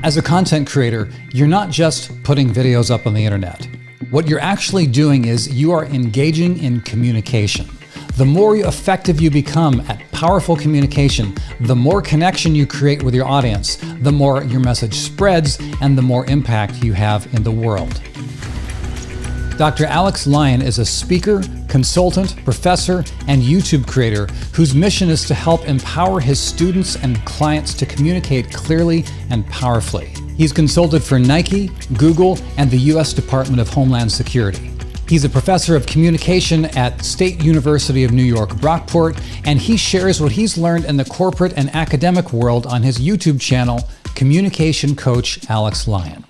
As a content creator, you're not just putting videos up on the internet. What you're actually doing is you are engaging in communication. The more effective you become at powerful communication, the more connection you create with your audience, the more your message spreads, and the more impact you have in the world. Dr. Alex Lyon is a speaker, consultant, professor, and YouTube creator whose mission is to help empower his students and clients to communicate clearly and powerfully. He's consulted for Nike, Google, and the U.S. Department of Homeland Security. He's a professor of communication at State University of New York, Brockport, and he shares what he's learned in the corporate and academic world on his YouTube channel, Communication Coach Alex Lyon.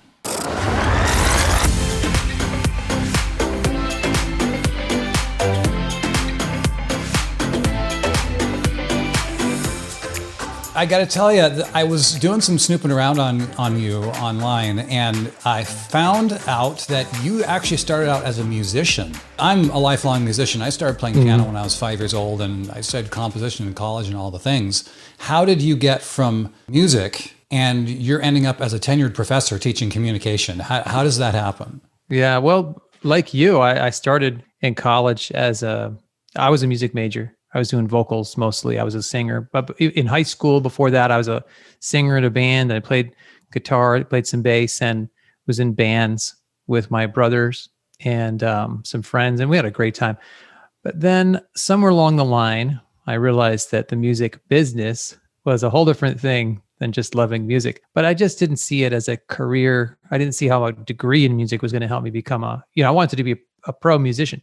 I got to tell you, I was doing some snooping around on you online, and I found out that you actually started out as a musician. I'm a lifelong musician. I started playing piano when I was 5 years old, and I studied composition in college and all the things. How did you get from music and you're ending up as a tenured professor teaching communication? How does that happen? Yeah, well, like you, I started in college I was a music major. I was doing vocals mostly. I was a singer. But in high school, before that, I was a singer in a band. I played guitar, played some bass, and was in bands with my brothers and some friends, and we had a great time. But then somewhere along the line, I realized that the music business was a whole different thing than just loving music. But I just didn't see it as a career. I didn't see how a degree in music was going to help me become I wanted to be a pro musician.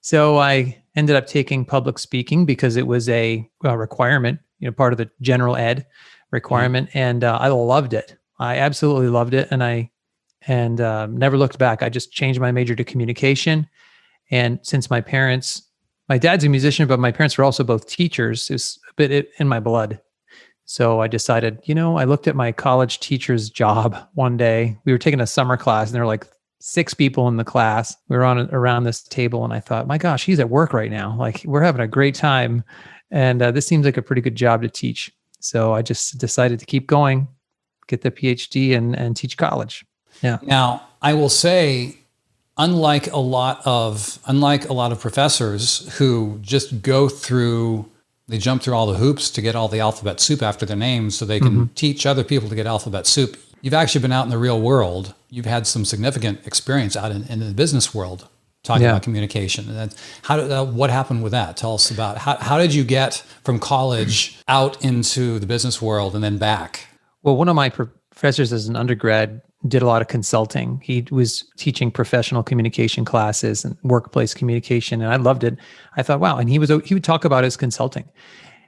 So I ended up taking public speaking because it was a requirement, part of the general ed requirement. And I loved it. I absolutely loved it. And never looked back. I just changed my major to communication. And since my dad's a musician, but my parents were also both teachers, it's a bit in my blood. So I decided, I looked at my college teacher's job one day. We were taking a summer class and there were like 6 people in the class. We were around this table, and I thought, my gosh, he's at work right now. Like, we're having a great time. And this seems like a pretty good job to teach. So I just decided to keep going, get the PhD and teach college. Yeah. Now, I will say, unlike a lot of professors who just they jump through all the hoops to get all the alphabet soup after their names so they can teach other people to get alphabet soup. You've actually been out in the real world. You've had some significant experience out in the business world talking about communication. And what happened with that? Tell us about how did you get from college out into the business world and then back? Well, one of my professors as an undergrad did a lot of consulting. He was teaching professional communication classes and workplace communication, and I loved it. I thought, wow. And he would talk about his consulting.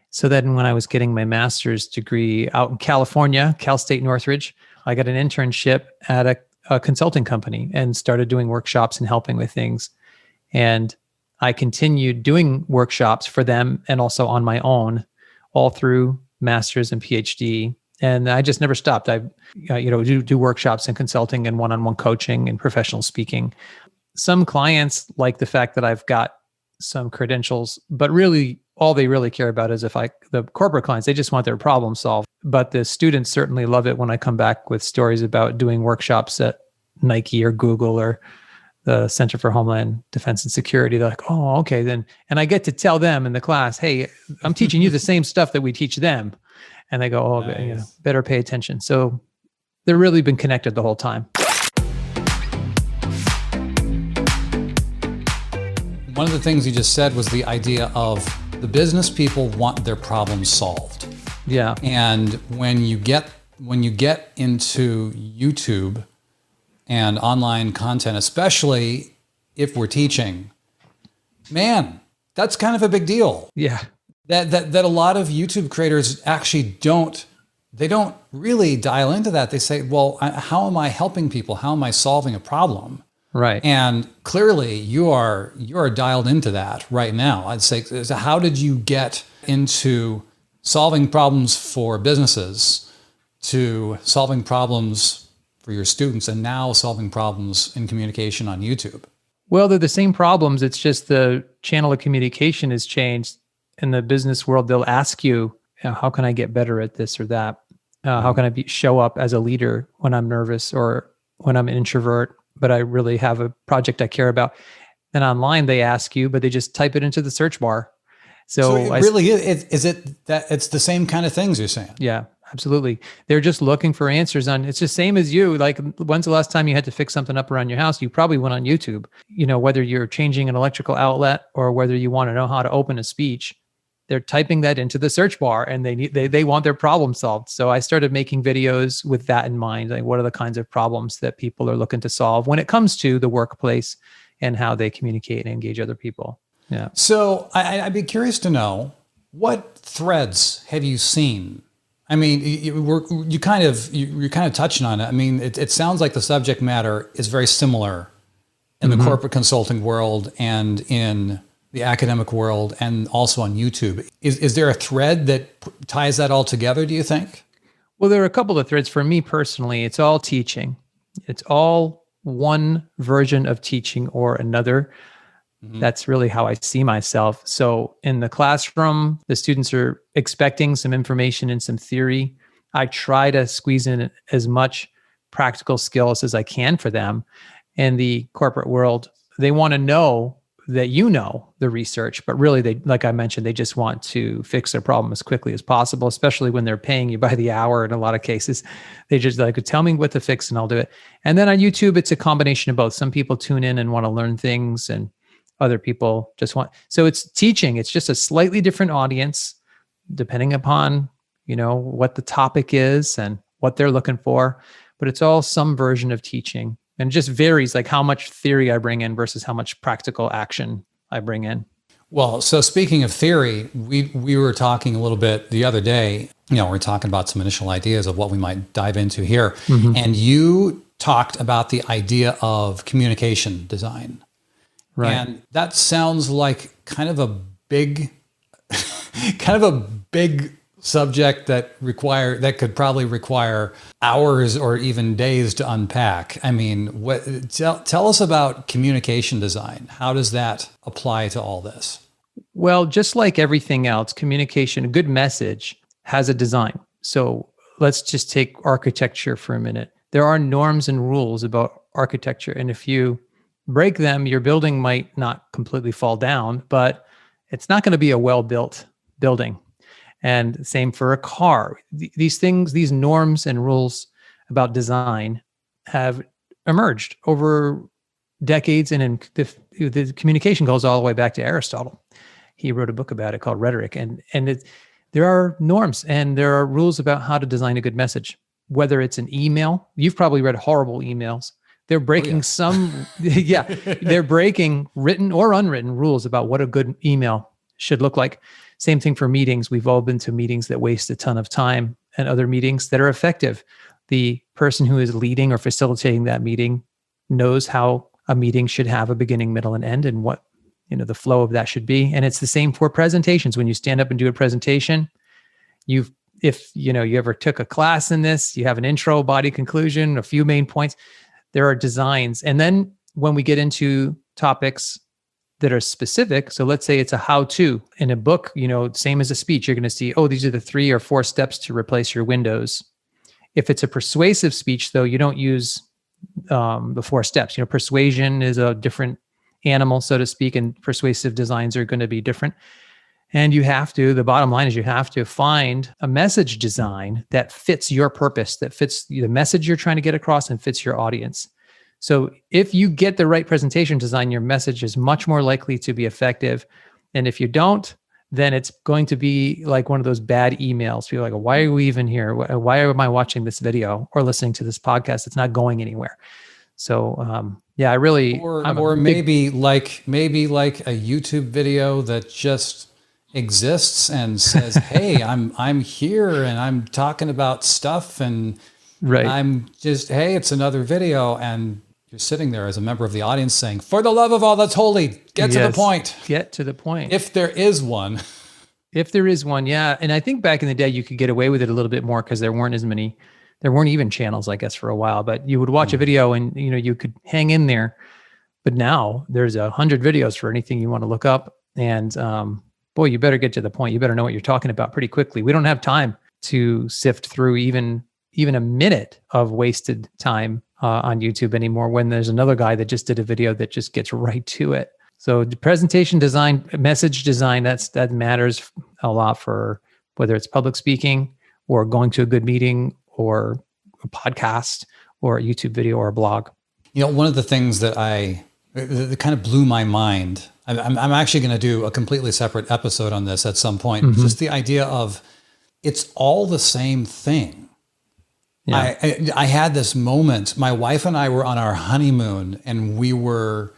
So then when I was getting my master's degree out in California, Cal State Northridge, I got an internship at a consulting company and started doing workshops and helping with things. And I continued doing workshops for them and also on my own all through master's and PhD. And I just never stopped. I do workshops and consulting and one-on-one coaching and professional speaking. Some clients like the fact that I've got some credentials, but really all they really care about is the corporate clients, they just want their problem solved. But the students certainly love it when I come back with stories about doing workshops at Nike or Google or the Center for Homeland Defense and Security. They're like, oh, okay, then. And I get to tell them in the class, hey, I'm teaching you the same stuff that we teach them. And they go, oh, nice. Better pay attention. So they've really been connected the whole time. One of the things you just said was the idea of the business people want their problems solved. Yeah. And when you get into YouTube and online content, especially if we're teaching, man, that's kind of a big deal. Yeah. That a lot of YouTube creators actually don't really dial into that. They say, well, how am I helping people? How am I solving a problem? Right. And clearly you are dialed into that right now. I'd say, so how did you get into solving problems for businesses to solving problems for your students and now solving problems in communication on YouTube? Well, they're the same problems. It's just the channel of communication has changed. In the business world, they'll ask you, how can I get better at this or that? How can I show up as a leader when I'm nervous or when I'm an introvert, but I really have a project I care about? And online they ask you, but they just type it into the search bar. So it really is it that it's the same kind of things you're saying? Yeah, absolutely. They're just looking for answers on, it's the same as you. Like, when's the last time you had to fix something up around your house? You probably went on YouTube, whether you're changing an electrical outlet or whether you want to know how to open a speech, they're typing that into the search bar and they want their problem solved. So I started making videos with that in mind. Like, what are the kinds of problems that people are looking to solve when it comes to the workplace and how they communicate and engage other people? Yeah. So I'd be curious to know, what threads have you seen? I mean, you're kind of touching on it. I mean, it sounds like the subject matter is very similar in the corporate consulting world and in the academic world and also on YouTube. Is there a thread that ties that all together, do you think? Well, there are a couple of threads. For me personally, it's all teaching. It's all one version of teaching or another. That's really how I see myself. So in the classroom, the students are expecting some information and some theory. I try to squeeze in as much practical skills as I can for them. In the corporate world, they want to know that the research, but really like I mentioned, they just want to fix their problem as quickly as possible, especially when they're paying you by the hour. In a lot of cases, they just like, tell me what to fix and I'll do it. And then on YouTube, it's a combination of both. Some people tune in and want to learn things, and other people just want, so it's teaching. It's just a slightly different audience depending upon, what the topic is and what they're looking for, but it's all some version of teaching. And it just varies, like how much theory I bring in versus how much practical action I bring in. Well, so speaking of theory, we were talking a little bit the other day, we're talking about some initial ideas of what we might dive into here. And you talked about the idea of communication design. Right. And that sounds like kind of a big subject that could probably require hours or even days to unpack. I mean, tell us about communication design. How does that apply to all this? Well, just like everything else, communication, a good message has a design. So let's just take architecture for a minute. There are norms and rules about architecture. And if you break them, your building might not completely fall down, but it's not going to be a well-built building. And same for a car. These things, these norms and rules about design have emerged over decades. And the communication goes all the way back to Aristotle. He wrote a book about it called Rhetoric. And there are norms and there are rules about how to design a good message, whether it's an email. You've probably read horrible emails. They're breaking they're breaking written or unwritten rules about what a good email should look like. Same thing for meetings. We've all been to meetings that waste a ton of time and other meetings that are effective. The person who is leading or facilitating that meeting knows how a meeting should have a beginning, middle, and end, and what the flow of that should be. And it's the same for presentations. When you stand up and do a presentation, if you ever took a class in this, you have an intro, body, conclusion, a few main points. There are designs. And then when we get into topics that are specific, so let's say it's a how-to in a book, same as a speech, you're going to see, these are the 3 or 4 steps to replace your windows. If it's a persuasive speech, though, you don't use the 4 steps. Persuasion is a different animal, so to speak, and persuasive designs are going to be different. And the bottom line is you have to find a message design that fits your purpose, that fits the message you're trying to get across and fits your audience. So if you get the right presentation design, your message is much more likely to be effective. And if you don't, then it's going to be like one of those bad emails. People are like, why are we even here? Why am I watching this video or listening to this podcast? It's not going anywhere. So I really, or maybe like a YouTube video that just exists and says, hey, I'm here and I'm talking about stuff and I'm just, hey, it's another video, and you're sitting there as a member of the audience saying, for the love of all that's holy, get to the point. Get to the point. If there is one. If there is one, yeah. And I think back in the day, you could get away with it a little bit more because there weren't even channels, I guess, for a while, but you would watch a video and, you could hang in there. But now there's 100 videos for anything you want to look up. And boy, you better get to the point. You better know what you're talking about pretty quickly. We don't have time to sift through even a minute of wasted time on YouTube anymore, when there's another guy that just did a video that just gets right to it. So the presentation design, message design, that matters a lot for whether it's public speaking or going to a good meeting or a podcast or a YouTube video or a blog. One of the things that kind of blew my mind, I'm actually going to do a completely separate episode on this at some point, Mm-hmm. just the idea of it's all the same thing. Yeah. I had this moment. My wife and I were on our honeymoon, and we were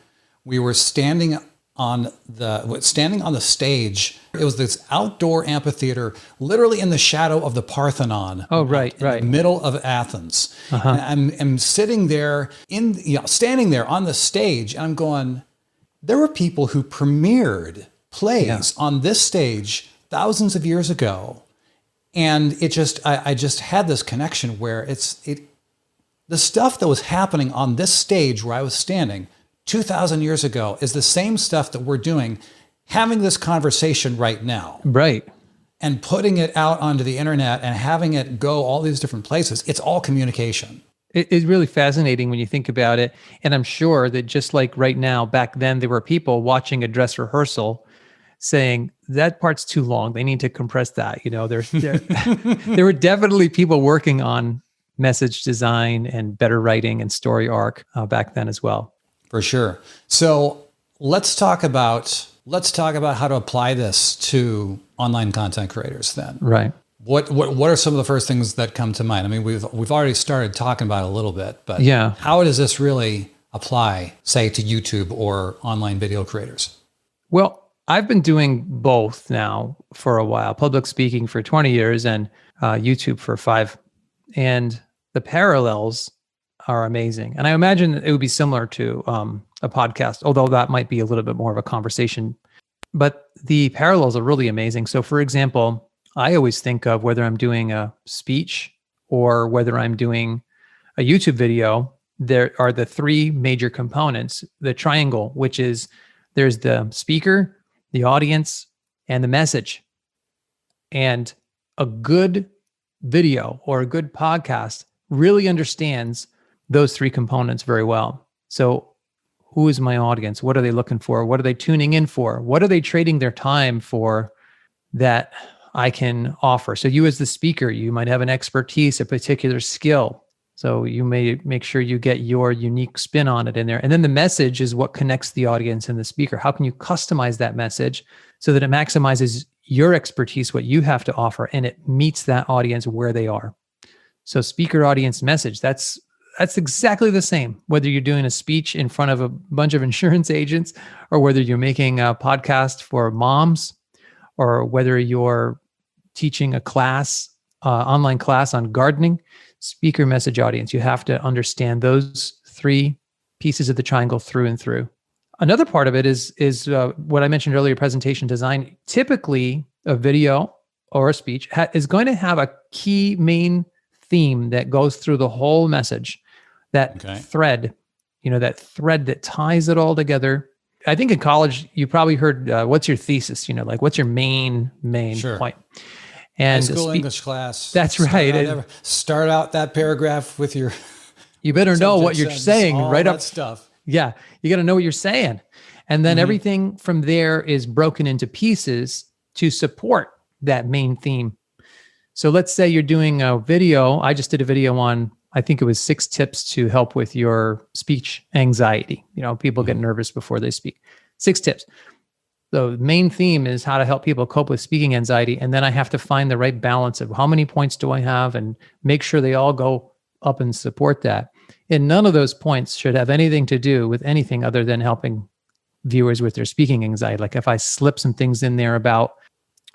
standing on the stage. It was this outdoor amphitheater, literally in the shadow of the Parthenon. Oh, right. In the middle of Athens. Uh-huh. And I'm sitting there standing there on the stage, and I'm going, there were people who premiered plays on this stage thousands of years ago. And I just had this connection where the stuff that was happening on this stage where I was standing 2,000 years ago is the same stuff that we're doing, having this conversation right now. Right. And putting it out onto the internet and having it go all these different places. It's all communication. It's really fascinating when you think about it. And I'm sure that just like right now, back then, there were people watching a dress rehearsal saying that part's too long. They need to compress that. There were definitely people working on message design and better writing and story arc back then as well. For sure. So let's talk about how to apply this to online content creators then. Right. What are some of the first things that come to mind? I mean, we've already started talking about it a little bit, but how does this really apply, say, to YouTube or online video creators? Well, I've been doing both now for a while, public speaking for 20 years and YouTube for 5. And the parallels are amazing. And I imagine it would be similar to a podcast, although that might be a little bit more of a conversation. But the parallels are really amazing. So for example, I always think of whether I'm doing a speech or whether I'm doing a YouTube video, there are the 3 major components, the triangle, which is there's the speaker, the audience, and the message. And a good video or a good podcast really understands those 3 components very well. So who is my audience? What are they looking for? What are they tuning in for? What are they trading their time for that I can offer? So you as the speaker, you might have an expertise, a particular skill. So you may make sure you get your unique spin on it in there. And then the message is what connects the audience and the speaker. How can you customize that message so that it maximizes your expertise, what you have to offer, and it meets that audience where they are? So speaker, audience, message, that's exactly the same, whether you're doing a speech in front of a bunch of insurance agents or whether you're making a podcast for moms or whether you're teaching a class, online class on gardening. Speaker, message, audience. You have to understand those 3 pieces of the triangle through and through. Another part of it is what I mentioned earlier, presentation design. Typically, a video or a speech is going to have a key main theme that goes through the whole message. That thread, that thread that ties it all together. I think in college, you probably heard, what's your thesis? What's your main point? And high school English class. That's right. Start out that paragraph with your. You better know what you're saying right up. Stuff. Yeah, you got to know what you're saying, and then everything from there is broken into pieces to support that main theme. So let's say you're doing a video. I just did a video on, I think it was 6 tips to help with your speech anxiety. People get nervous before they speak. 6 tips. The main theme is how to help people cope with speaking anxiety. And then I have to find the right balance of how many points do I have and make sure they all go up and support that. And none of those points should have anything to do with anything other than helping viewers with their speaking anxiety. Like if I slip some things in there about,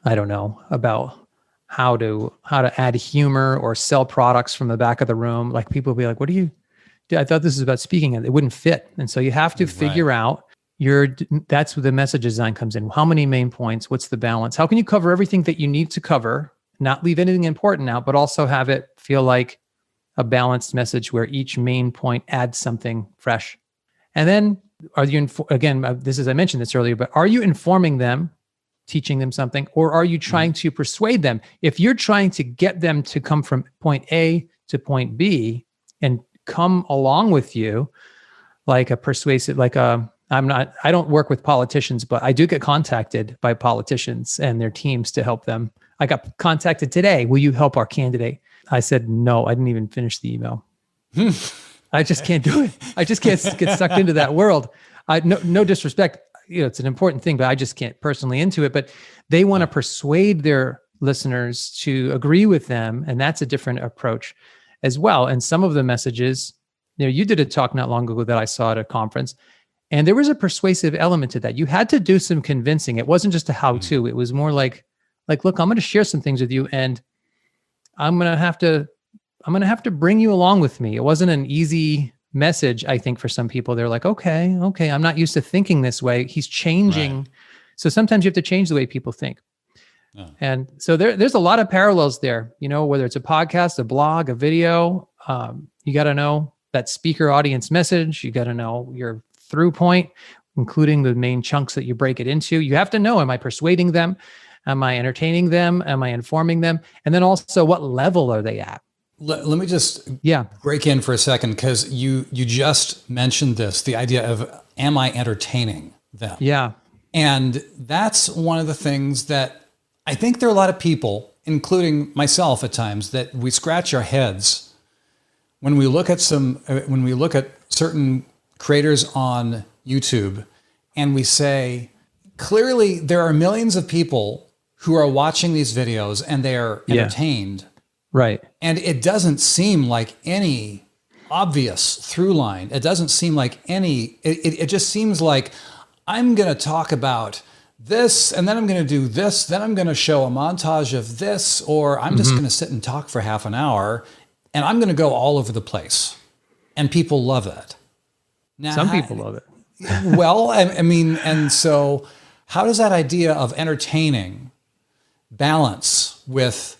I don't know, about how to add humor or sell products from the back of the room, like people will be like, what do you do? I thought this was about speaking, and it wouldn't fit. And so you have to figure out that's where the message design comes in. How many main points? What's the balance? How can you cover everything that you need to cover, not leave anything important out, but also have it feel like a balanced message where each main point adds something fresh? And then are you, again, I mentioned this earlier, but are you informing them teaching them something, or are you trying to persuade them? If you're trying to get them to come from point A to point B and come along with you, like a persuasive, I don't work with politicians, but I do get contacted by politicians and their teams to help them. I got contacted today. Will you help our candidate? I said, no, I didn't even finish the email. I just can't do it. I just can't get sucked into that world. No disrespect. It's an important thing, but I just can't personally into it. But they want to persuade their listeners to agree with them. And that's a different approach as well. And some of the messages, you did a talk not long ago that I saw at a conference, and there was a persuasive element to that. You had to do some convincing. It wasn't just a how-to. It was more like, look, I'm going to share some things with you, and I'm going to have to bring you along with me. It wasn't an easy message, I think, for some people. They're like, okay, I'm not used to thinking this way. He's changing. Right. So sometimes you have to change the way people think. Oh. And so there's a lot of parallels there, whether it's a podcast, a blog, a video, you got to know that speaker audience message. You got to know your through point, including the main chunks that you break it into. You have to know, am I persuading them? Am I entertaining them? Am I informing them? And then also, what level are they at? Let me just break in for a second, because you just mentioned this, the idea of, am I entertaining them? Yeah. And that's one of the things that I think there are a lot of people, including myself at times, that we scratch our heads when we look at certain creators on YouTube, and we say, clearly there are millions of people who are watching these videos and they are entertained. Right. And it doesn't seem like any obvious through line. It doesn't seem like it just seems like, I'm going to talk about this, and then I'm going to do this, then I'm going to show a montage of this, or I'm just going to sit and talk for half an hour, and I'm going to go all over the place. And people love it. Now, some people love it. Well, I mean, and so how does that idea of entertaining balance with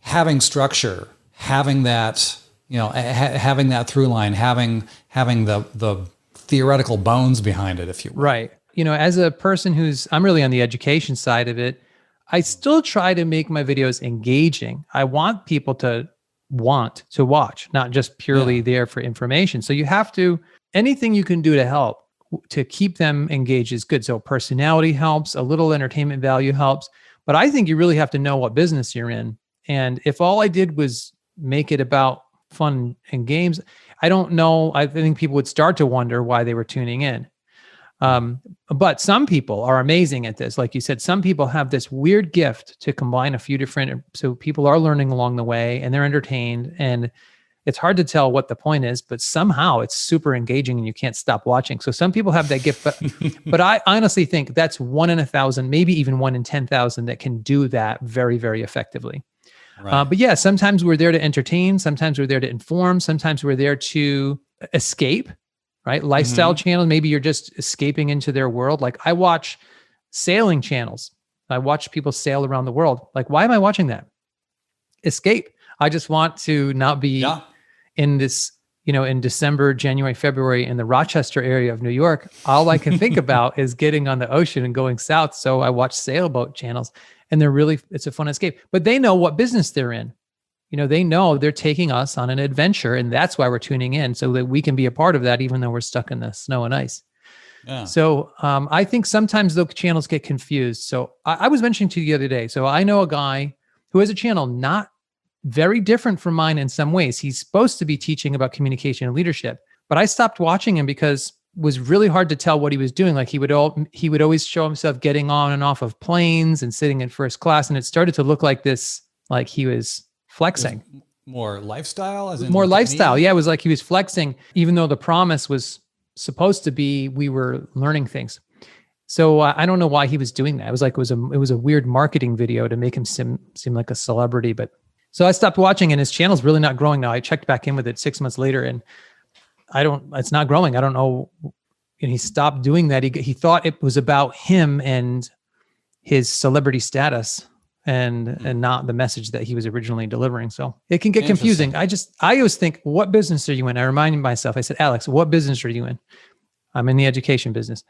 having structure, having that, having that through line, having the theoretical bones behind it, if you will? Right. As a person I'm really on the education side of it, I still try to make my videos engaging. I want people to want to watch, not just purely there for information. So you have to, anything you can do to help to keep them engaged is good. So personality helps, a little entertainment value helps, but I think you really have to know what business you're in. And if all I did was make it about fun and games, I don't know. I think people would start to wonder why they were tuning in. But some people are amazing at this. Like you said, some people have this weird gift to combine a few different, so people are learning along the way and they're entertained, and it's hard to tell what the point is, but somehow it's super engaging and you can't stop watching. So some people have that gift, but I honestly think that's 1 in 1,000, maybe even 1 in 10,000 that can do that very, very effectively. Right. But yeah, sometimes we're there to entertain. Sometimes we're there to inform. Sometimes we're there to escape, right? Lifestyle channels. Maybe you're just escaping into their world. Like I watch sailing channels. I watch people sail around the world. Like, why am I watching that? Escape. I just want to not be in this, in December, January, February in the Rochester area of New York. All I can think about is getting on the ocean and going south. So I watch sailboat channels, and it's a fun escape. But they know what business they're in. They know they're taking us on an adventure, and that's why we're tuning in, so that we can be a part of that, even though we're stuck in the snow and ice. Yeah. So I think sometimes those channels get confused. So I was mentioning to you the other day. So I know a guy who has a channel not very different from mine in some ways. He's supposed to be teaching about communication and leadership, but I stopped watching him because it was really hard to tell what he was doing. Like he would always show himself getting on and off of planes and sitting in first class, and it started to look like this, like he was flexing. More lifestyle? More lifestyle. Yeah, it was like he was flexing, even though the promise was supposed to be we were learning things. So I don't know why he was doing that. It was like it was a weird marketing video to make him seem like a celebrity. But so I stopped watching, and his channel's really not growing now. I checked back in with it 6 months later, and it's not growing. I don't know. And he stopped doing that. He thought it was about him and his celebrity status, and not the message that he was originally delivering. So it can get confusing. I always think, what business are you in? I reminded myself, I said, Alex, what business are you in? I'm in the education business.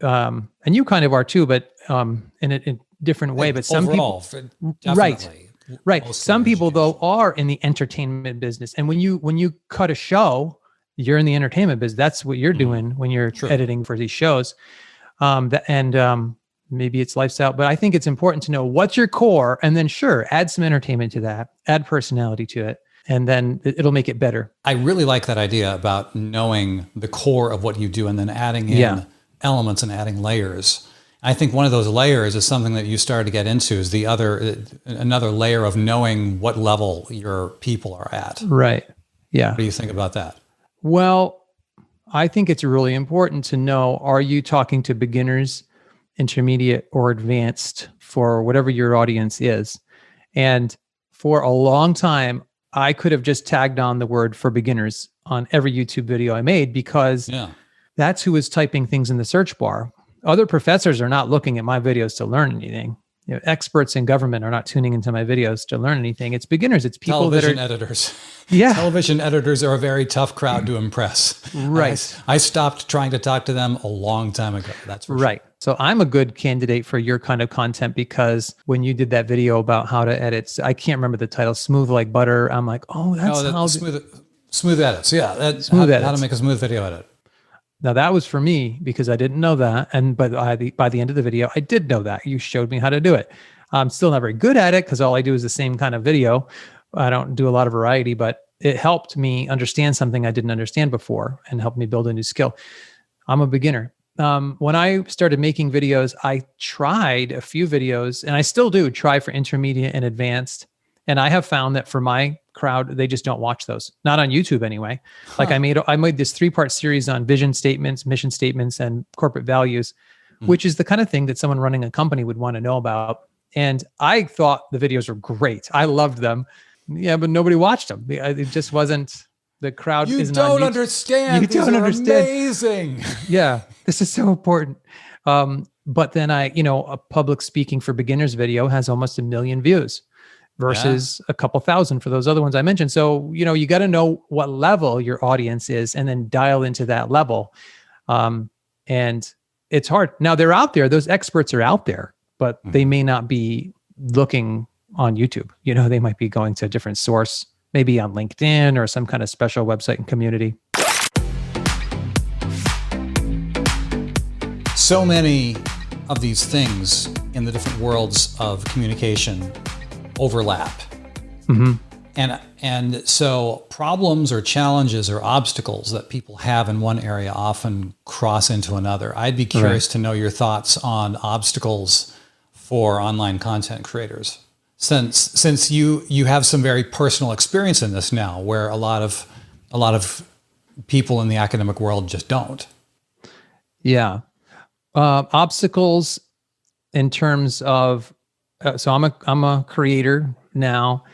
and you kind of are too, but in a different way. But some overall, people, definitely. right. Some people though are in the entertainment business, and when you cut a show, you're in the entertainment business. That's what you're doing when you're editing for these shows. Maybe it's lifestyle, but I think it's important to know what's your core, and then add some entertainment to that, add personality to it, and then it'll make it better. I really like that idea about knowing the core of what you do and then adding in elements and adding layers. I think one of those layers is something that you started to get into, is another layer of knowing what level your people are at. Right. Yeah. What do you think about that? Well, I think it's really important to know, are you talking to beginners, intermediate, or advanced for whatever your audience is? And for a long time, I could have just tagged on the word for beginners on every YouTube video I made, because that's who was typing things in the search bar. Other professors are not looking at my videos to learn anything. Experts in government are not tuning into my videos to learn anything. It's beginners. It's people Television that are editors. Yeah. Television editors are a very tough crowd to impress. Right. I stopped trying to talk to them a long time ago. That's for right. Sure. So I'm a good candidate for your kind of content, because when you did that video about how to edit, I can't remember the title, Smooth Like Butter. I'm like, smooth edits. Yeah. Smooth edits. How to make a smooth video edit. Now that was for me because I didn't know that. And by the end of the video, I did know that. You showed me how to do it. I'm still not very good at it because all I do is the same kind of video. I don't do a lot of variety, but it helped me understand something I didn't understand before and helped me build a new skill. I'm a beginner. When I started making videos, I tried a few videos, and I still do try for intermediate and advanced. And I have found that for my crowd, they just don't watch those. Not on YouTube anyway. Like I made this 3-part series on vision statements, mission statements, and corporate values, which is the kind of thing that someone running a company would want to know about. And I thought the videos were great. I loved them. Yeah, but nobody watched them. It just wasn't, the crowd isn't on YouTube. You don't understand. These are amazing. Yeah, this is so important. But then a public speaking for beginners video has almost 1 million views versus a couple thousand for those other ones I mentioned. So, you got to know what level your audience is and then dial into that level. And it's hard. Now they're out there. Those experts are out there, but they may not be looking on YouTube. They might be going to a different source, maybe on LinkedIn or some kind of special website and community. So many of these things in the different worlds of communication overlap. And so problems or challenges or obstacles that people have in one area often cross into another. I'd be curious to know your thoughts on obstacles for online content creators. Since you have some very personal experience in this now, where a lot of people in the academic world just don't. Yeah. Obstacles in terms of, so I'm a creator now,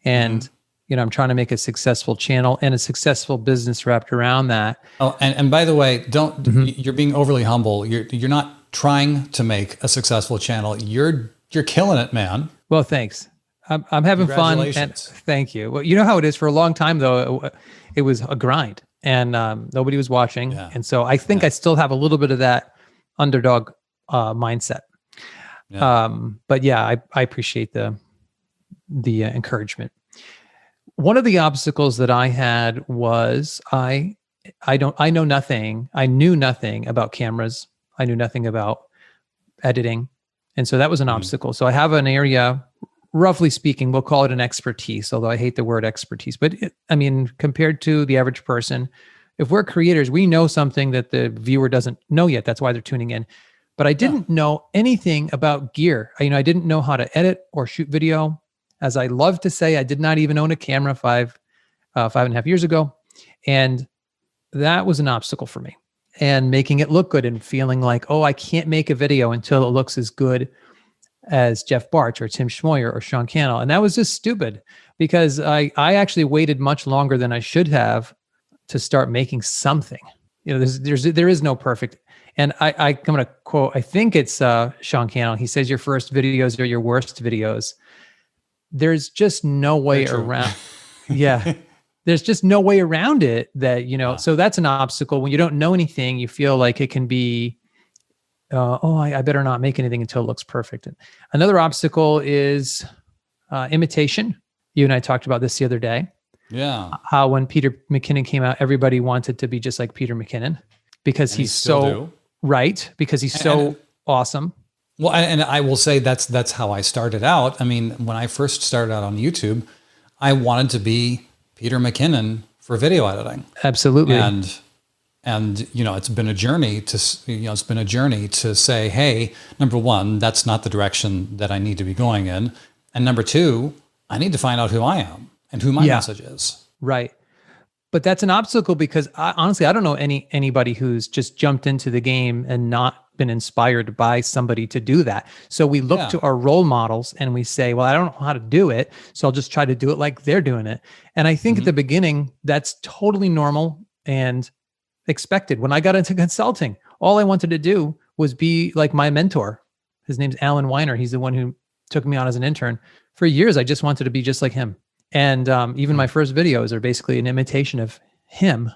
and I'm trying to make a successful channel and a successful business wrapped around that. Oh, and by the way, you're being overly humble. You're not trying to make a successful channel. You're killing it, man. Well, thanks. I'm having fun. And thank you. Well, you know how it is. For a long time though, it was a grind, and nobody was watching. Yeah. And so I think I still have a little bit of that underdog mindset. Yeah. But yeah, I appreciate the encouragement. One of the obstacles that I had was I knew nothing about cameras. I knew nothing about editing. And so that was an obstacle. So I have an area, roughly speaking, we'll call it an expertise, although I hate the word expertise. But compared to the average person, if we're creators, we know something that the viewer doesn't know yet. That's why they're tuning in. But I didn't know anything about gear. I didn't know how to edit or shoot video. As I love to say, I did not even own a camera 5.5 years ago. And that was an obstacle for me. And making it look good and feeling like, I can't make a video until it looks as good as Jeff Barch or Tim Schmoyer or Sean Cannell. And that was just stupid, because I actually waited much longer than I should have to start making something. There is no perfect. And I'm going to quote, I think it's Sean Cannell. He says, your first videos are your worst videos. There's just no way around. Yeah. There's just no way around it that, so that's an obstacle. When you don't know anything, you feel like it can be I better not make anything until it looks perfect. And another obstacle is imitation. You and I talked about this the other day. Yeah. How when Peter McKinnon came out, everybody wanted to be just like Peter McKinnon because he's so right, because he's so awesome. Well, and I will say that's how I started out. I mean, when I first started out on YouTube, I wanted to be Peter McKinnon for video editing. Absolutely. And it's been a journey to say, hey, number one, that's not the direction that I need to be going in, and number two, I need to find out who I am and who my message is. Right. But that's an obstacle because honestly, I don't know anybody who's just jumped into the game and not been inspired by somebody to do that. So we look to our role models and we say, well, I don't know how to do it, so I'll just try to do it like they're doing it. And I think at the beginning, that's totally normal and expected. When I got into consulting, all I wanted to do was be like my mentor. His name's Alan Weiner. He's the one who took me on as an intern. For years, I just wanted to be just like him. And even my first videos are basically an imitation of him,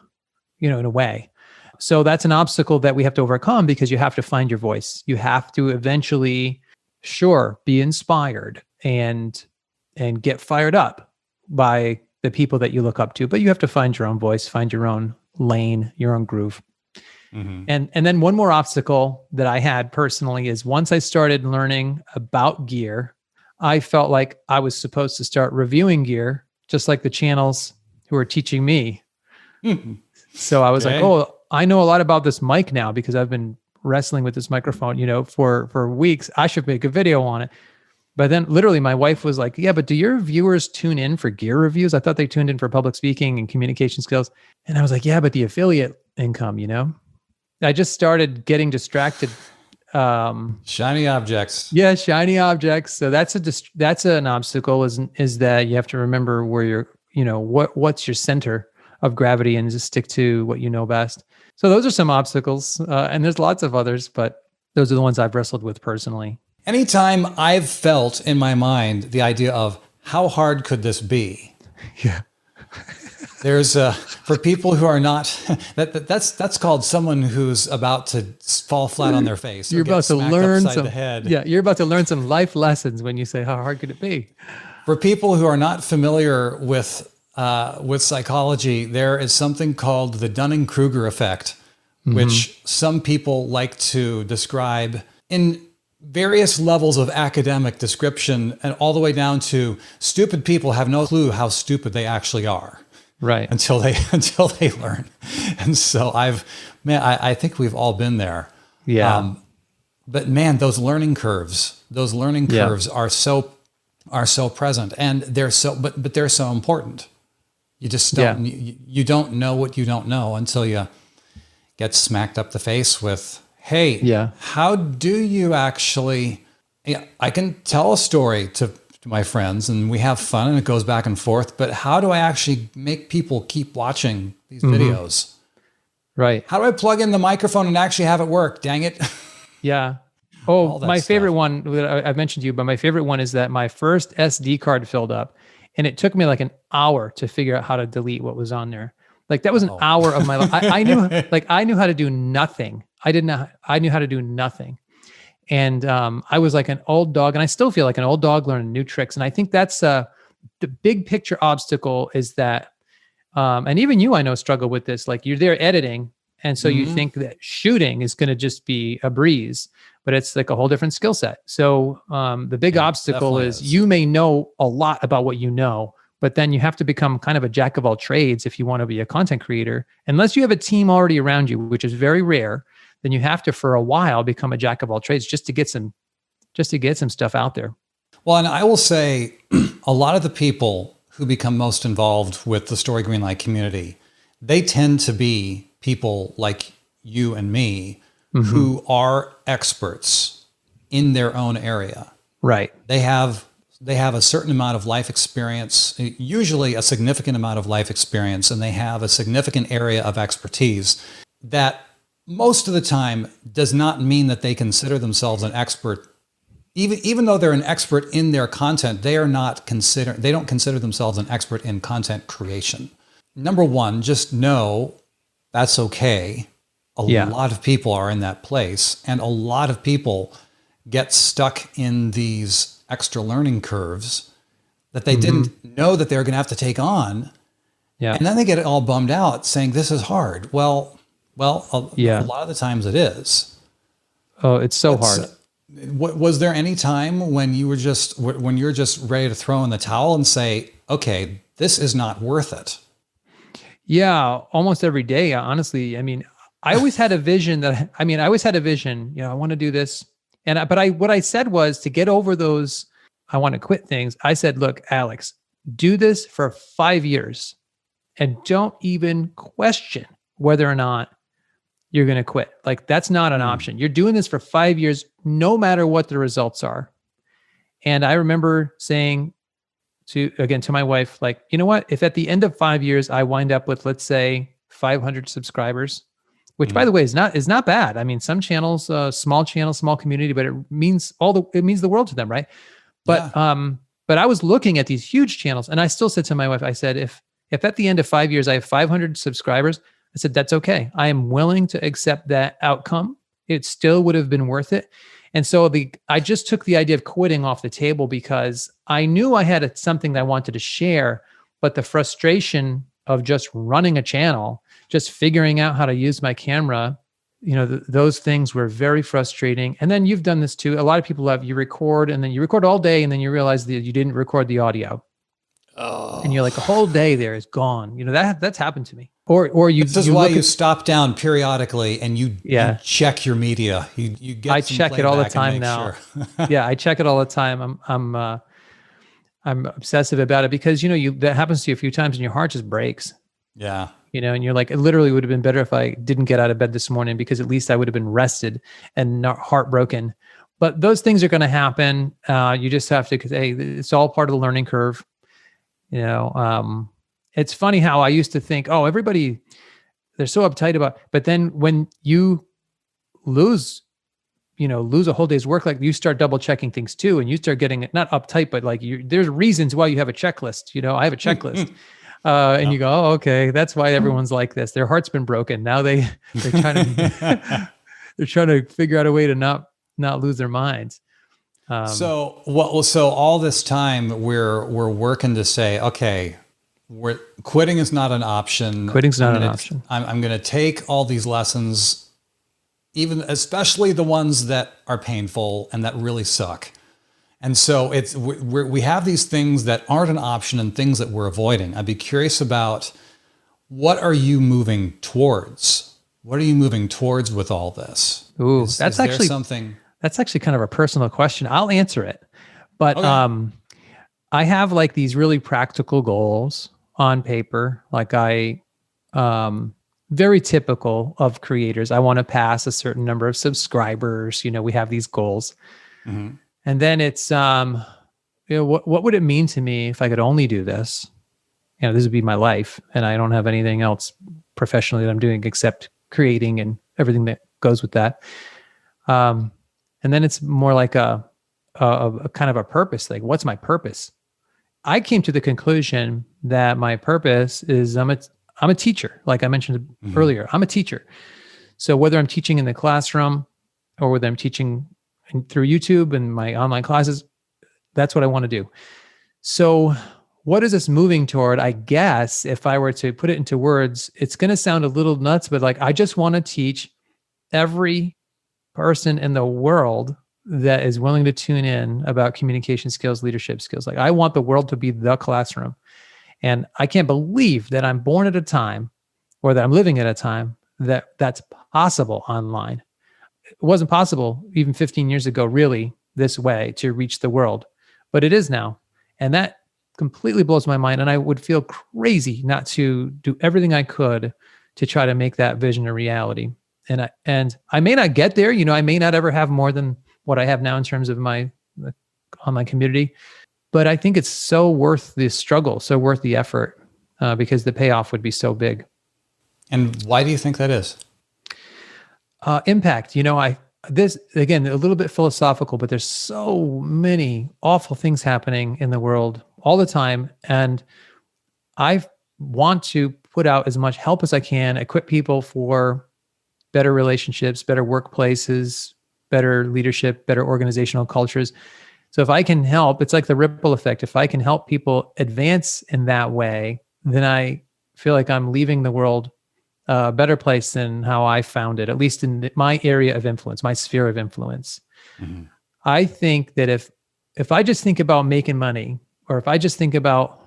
in a way. So that's an obstacle that we have to overcome because you have to find your voice. You have to eventually, be inspired and get fired up by the people that you look up to. But you have to find your own voice, find your own lane, your own groove. And then one more obstacle that I had personally is once I started learning about gear, I felt like I was supposed to start reviewing gear, just like the channels who are teaching me. So I was like, oh, I know a lot about this mic now because I've been wrestling with this microphone, for weeks. I should make a video on it. But then literally my wife was like, yeah, but do your viewers tune in for gear reviews? I thought they tuned in for public speaking and communication skills. And I was like, yeah, but the affiliate income, I just started getting distracted. Shiny objects. Yeah, shiny objects. So that's an obstacle is that you have to remember where you're, what's your center of gravity and just stick to what you know best. So those are some obstacles. And there's lots of others, but those are the ones I've wrestled with personally. Anytime I've felt in my mind the idea of how hard could this be? Yeah. There's for people who are not that's called someone who's about to fall flat on their face. You're about to learn the head. Yeah, you're about to learn some life lessons when you say how hard could it be. For people who are not familiar with psychology, there is something called the Dunning-Kruger Effect, which some people like to describe in various levels of academic description, and all the way down to stupid people have no clue how stupid they actually are. Right. Until they learn. And so I think we've all been there. Yeah. But man, those learning curves are so present, and they're so important. You just don't, you don't know what you don't know until you get smacked up the face with, hey, how do you actually, I can tell a story to my friends and we have fun and it goes back and forth, but how do I actually make people keep watching these videos? Right. How do I plug in the microphone and actually have it work? Dang it. Yeah. Oh, my favorite one that I mentioned to you, but my favorite one is that my first SD card filled up and it took me like an hour to figure out how to delete what was on there. Like that was an hour of my life. I knew how to do nothing. I knew how to do nothing. And I was like an old dog, and I still feel like an old dog learning new tricks. And I think that's the big picture obstacle is that, and even you, I know, struggle with this. Like you're there editing, and so you think that shooting is going to just be a breeze, but it's like a whole different skill set. So the big obstacle is you may know a lot about what you know, but then you have to become kind of a jack of all trades if you want to be a content creator. Unless you have a team already around you, which is very rare, then you have to, for a while, become a jack of all trades just to get some stuff out there. Well, and I will say a lot of the people who become most involved with the Story Greenlight community, they tend to be people like you and me who are experts in their own area. Right. They have a certain amount of life experience, usually a significant amount of life experience, and they have a significant area of expertise that most of the time does not mean that they consider themselves an expert. Even though they're an expert in their content, they don't consider themselves an expert in content creation. Number one, just know that's okay. A lot of people are in that place, and a lot of people get stuck in these extra learning curves that they didn't know that they were going to have to take on. Yeah. And then they get all bummed out saying, this is hard. Well, a lot of the times it is. Oh, it's so hard. Was there any time when you're just ready to throw in the towel and say, okay, this is not worth it? Yeah, almost every day. Honestly, I mean, I always had a vision I want to do this. What I said was, to get over those, I want to quit things. I said, look, Alex, do this for 5 years and don't even question whether or not you're going to quit. Like, that's not an option. You're doing this for 5 years, no matter what the results are. And I remember saying to my wife, like, you know what, if at the end of 5 years, I wind up with, let's say, 500 subscribers, which by the way is not bad. I mean, some channels, small community, but it means the world to them. Right. But, but I was looking at these huge channels, and I still said to my wife, I said, if at the end of 5 years, I have 500 subscribers, I said, that's okay. I am willing to accept that outcome. It still would have been worth it. And so I just took the idea of quitting off the table, because I knew I had something that I wanted to share, but the frustration of just running a channel, just figuring out how to use my camera, those things were very frustrating. And then you've done this too. A lot of people you record, and then you record all day, and then you realize that you didn't record the audio. Oh. And you're like, a whole day there is gone. That's happened to me. Or you. This is why you stop down periodically and you check your media. You get. I check it all the time now. Sure. Yeah, I check it all the time. I'm obsessive about it, because that happens to you a few times and your heart just breaks. Yeah. And you're like, it literally would have been better if I didn't get out of bed this morning, because at least I would have been rested and not heartbroken. But those things are going to happen. You just have to, because hey, it's all part of the learning curve. It's funny how I used to think, oh, everybody, they're so uptight about, but then when you lose a whole day's work, like, you start double checking things too. And you start getting not uptight, but like there's reasons why you have a checklist. I have a checklist. And you go, oh, okay, that's why everyone's like this. Their heart's been broken. Now they're trying to, they're trying to figure out a way to not lose their minds. So all this time we're working to say, okay, quitting is not an option. Quitting's not an option. I'm going to take all these lessons, especially the ones that are painful and that really suck. And so we have these things that aren't an option and things that we're avoiding. I'd be curious about, what are you moving towards? What are you moving towards with all this? Ooh, that's actually something. That's actually kind of a personal question. I'll answer it. But okay. I have like these really practical goals on paper. Like very typical of creators. I want to pass a certain number of subscribers. We have these goals. Mm-hmm. And then it's, what would it mean to me if I could only do this? This would be my life, and I don't have anything else professionally that I'm doing except creating and everything that goes with that. And then it's more like a kind of a purpose. Like, what's my purpose? I came to the conclusion that my purpose is I'm a teacher. Like I mentioned earlier, I'm a teacher. So whether I'm teaching in the classroom or whether I'm teaching through YouTube and my online classes, that's what I want to do. So what is this moving toward? I guess if I were to put it into words, it's going to sound a little nuts, but like, I just want to teach every person in the world that is willing to tune in about communication skills, leadership skills. Like, I want the world to be the classroom. And I can't believe that I'm born at a time, or that I'm living at a time that's possible online. It wasn't possible even 15 years ago, really, this way to reach the world, but it is now. And that completely blows my mind. And I would feel crazy not to do everything I could to try to make that vision a reality. And I may not get there. I may not ever have more than what I have now in terms of my online community, but I think it's so worth the struggle, so worth the effort, because the payoff would be so big. And why do you think that is? Impact. This, again, a little bit philosophical, but there's so many awful things happening in the world all the time. And I want to put out as much help as I can, equip people for better relationships, better workplaces, better leadership, better organizational cultures. So if I can help, it's like the ripple effect. If I can help people advance in that way, then I feel like I'm leaving the world a better place than how I found it, at least in my area of influence, my sphere of influence. Mm-hmm. I think that if I just think about making money, or if I just think about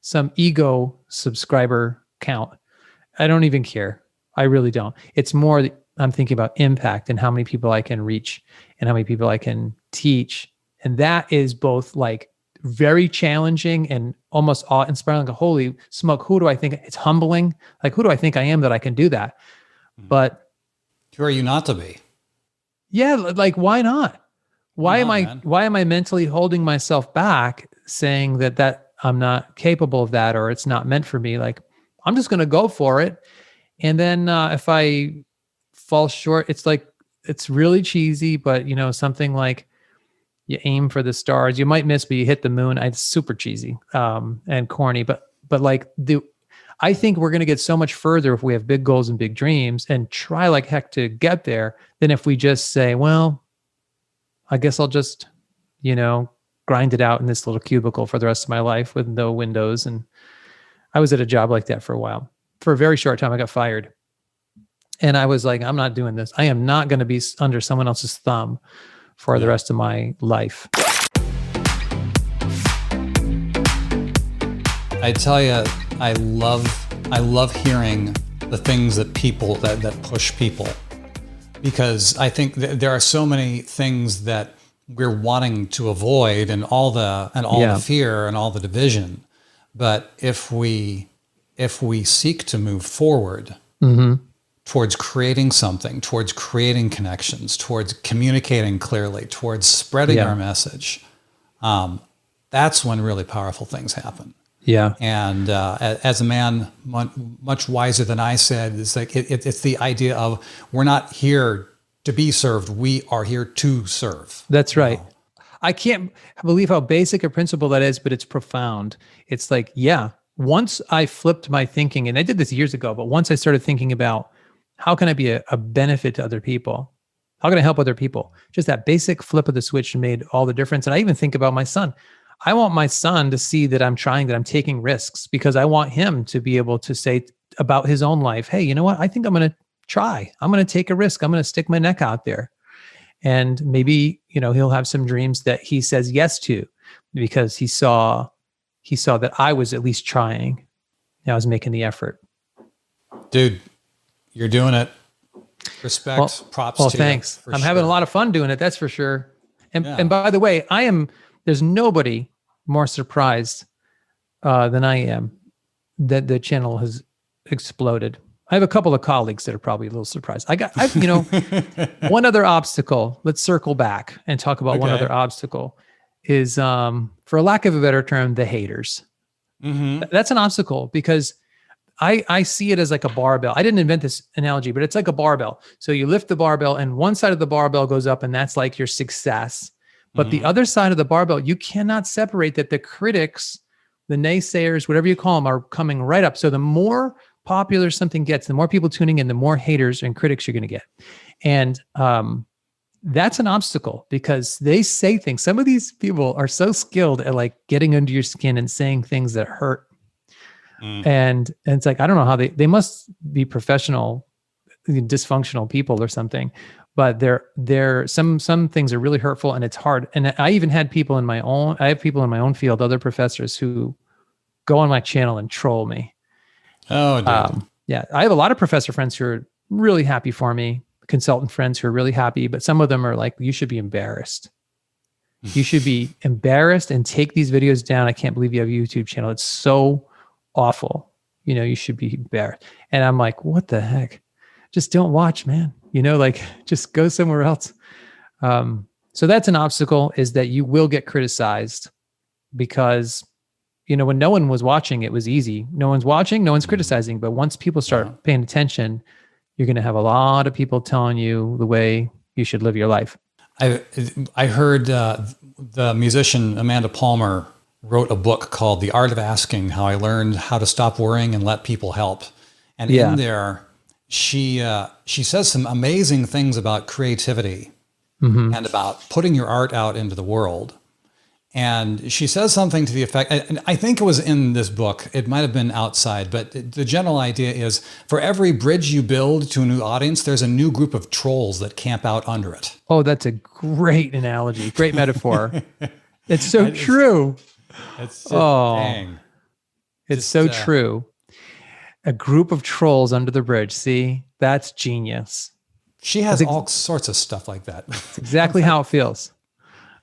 some ego subscriber count, I don't even care. I really don't. It's more that I'm thinking about impact and how many people I can reach and how many people I can teach. And that is both like very challenging and almost awe-inspiring. Like, holy smoke, who do I think? It's humbling. Like, who do I think I am that I can do that? But who are you not to be? Yeah, like, why not? Why am I mentally holding myself back, saying that I'm not capable of that, or it's not meant for me? Like, I'm just going to go for it. And then if I fall short, it's really cheesy, but something like, you aim for the stars, you might miss, but you hit the moon. It's super cheesy and corny, but I think we're going to get so much further if we have big goals and big dreams and try like heck to get there than if we just say, well, I guess I'll just, grind it out in this little cubicle for the rest of my life with no windows. And I was at a job like that for a while. For a very short time, I got fired. And I was like, I'm not doing this. I am not going to be under someone else's thumb for the rest of my life. I tell you, I love hearing the things that push people, because I think there are so many things that we're wanting to avoid, and all the fear and all the division. But if we seek to move forward, mm-hmm. towards creating something, towards creating connections, towards communicating clearly, towards spreading our message, that's when really powerful things happen. Yeah. And as a man much wiser than I said, it's like it's the idea of, we're not here to be served, we are here to serve. That's right. I can't believe how basic a principle that is, but it's profound. It's like, once I flipped my thinking, and I did this years ago, but once I started thinking about, how can I be a benefit to other people? How can I help other people? Just that basic flip of the switch made all the difference. And I even think about my son. I want my son to see that I'm trying, that I'm taking risks, because I want him to be able to say about his own life, hey, you know what? I think I'm going to try. I'm going to take a risk. I'm going to stick my neck out there. And maybe, he'll have some dreams that he says yes to, because he saw that I was at least trying. I was making the effort. Dude, you're doing it. Respect, props to you. Well, thanks. I'm having a lot of fun doing it. That's for sure. And by the way, there's nobody more surprised than I am that the channel has exploded. I have a couple of colleagues that are probably a little surprised. I've one other obstacle. Let's circle back and talk about one other obstacle is, for lack of a better term, the haters. Mm-hmm. That's an obstacle, because I see it as like a barbell. I didn't invent this analogy, but it's like a barbell. So you lift the barbell and one side of the barbell goes up, and that's like your success. But mm-hmm. the other side of the barbell, you cannot separate that. The critics, the naysayers, whatever you call them, are coming right up. So the more popular something gets, the more people tuning in, the more haters and critics you're going to get. And that's an obstacle, because they say things. Some of these people are so skilled at like getting under your skin and saying things that hurt. And it's like, I don't know how they must be professional, dysfunctional people or something, but they're some things are really hurtful, and it's hard. And I even had people in my own field, other professors, who go on my channel and troll me. Oh, dude. I have a lot of professor friends who are really happy for me, consultant friends who are really happy, but some of them are like, you should be embarrassed. You should be embarrassed and take these videos down. I can't believe you have a YouTube channel. It's so awful. You should be embarrassed. And I'm like, what the heck? Just don't watch, man. Just go somewhere else. So that's an obstacle, is that you will get criticized, because, when no one was watching, it was easy. No one's watching, no one's criticizing. But once people start paying attention, you're going to have a lot of people telling you the way you should live your life. I heard the musician Amanda Palmer wrote a book called The Art of Asking: How I Learned How to Stop Worrying and Let People Help. And in there, she says some amazing things about creativity and about putting your art out into the world. And she says something to the effect, and I think it was in this book, it might have been outside, but the general idea is for every bridge you build to a new audience, there's a new group of trolls that camp out under it. Oh, that's a great analogy. Great metaphor. It's so true. It's just, dang. It's so true. A group of trolls under the bridge. See, that's genius. She has all sorts of stuff like that. It's exactly how it feels.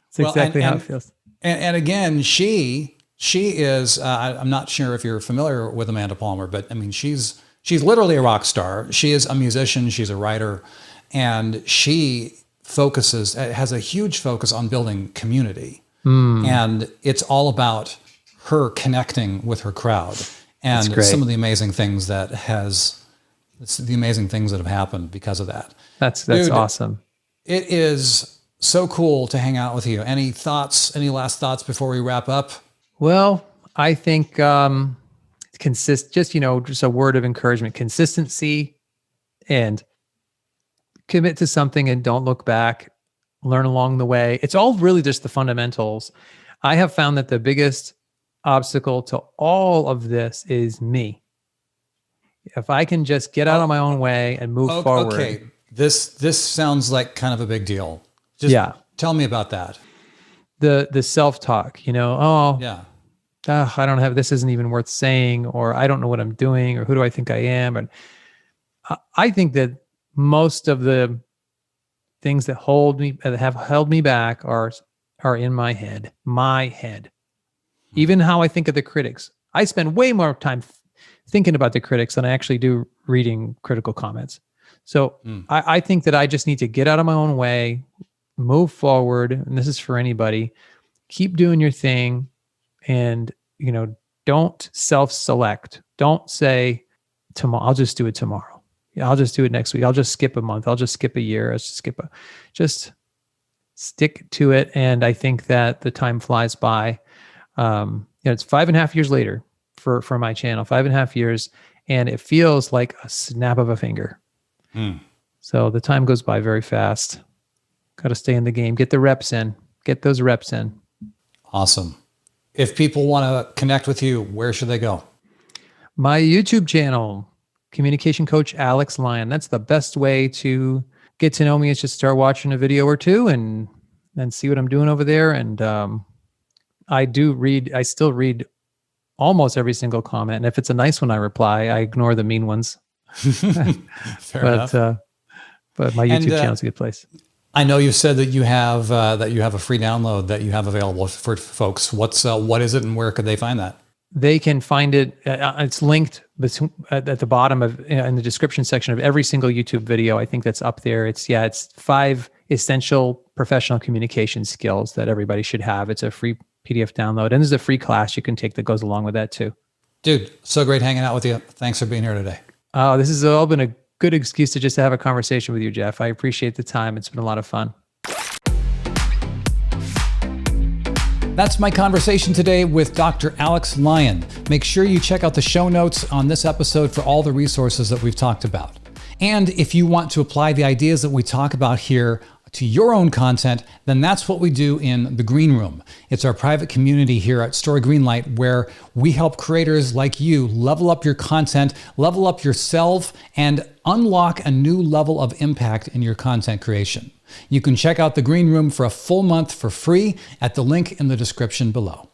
It's exactly how it feels. And again, she is, I'm not sure if you're familiar with Amanda Palmer, but I mean, she's literally a rock star. She is a musician. She's a writer, and she has a huge focus on building community. And it's all about her connecting with her crowd and some of the amazing things that have happened because of that. That's Dude, awesome. It is so cool to hang out with you. Any last thoughts before we wrap up? Well, I think just a word of encouragement, consistency, and commit to something and don't look back, learn along the way. It's all really just the fundamentals. I have found that the biggest obstacle to all of this is me. If I can just get out of my own way and move forward. Okay, this sounds like kind of a big deal. Just tell me about that. The self-talk, I don't have, this isn't even worth saying, or I don't know what I'm doing, or who do I think I am? And I think that most of the things that have held me back are in my head. Even how I think of the critics. I spend way more time thinking about the critics than I actually do reading critical comments. So I think that I just need to get out of my own way, move forward, and this is for anybody. Keep doing your thing, and don't self-select. Don't say tomorrow. I'll just do it tomorrow. Yeah, I'll just do it next week. I'll just skip a month. I'll just skip a year. Just stick to it. And I think that the time flies by. It's 5.5 years later for my channel, 5.5 years, and it feels like a snap of a finger. So the time goes by very fast. Got to stay in the game. Get the reps in. Get those reps in. Awesome. If people want to connect with you, where should they go? My YouTube channel, Communication Coach Alex Lyon. That's the best way to get to know me, is just start watching a video or two and then see what I'm doing over there. And I still read almost every single comment. And if it's a nice one, I reply. I ignore the mean ones. Fair enough. But my YouTube channel is a good place. I know you said that you have a free download that you have available for folks. What is it, and where could they find that? They can find it. It's linked at the bottom in the description section of every single YouTube video. I think that's up there. It's 5 essential professional communication skills that everybody should have. It's a free PDF download, and there's a free class you can take that goes along with that too. Dude, so great hanging out with you. Thanks for being here today. Oh, this has all been a good excuse to just have a conversation with you, Jeff. I appreciate the time. It's been a lot of fun. That's my conversation today with Dr. Alex Lyon. Make sure you check out the show notes on this episode for all the resources that we've talked about. And if you want to apply the ideas that we talk about here to your own content, then that's what we do in the Green Room. It's our private community here at Story Greenlight, where we help creators like you level up your content, level up yourself, and unlock a new level of impact in your content creation. You can check out the Green Room for a full month for free at the link in the description below.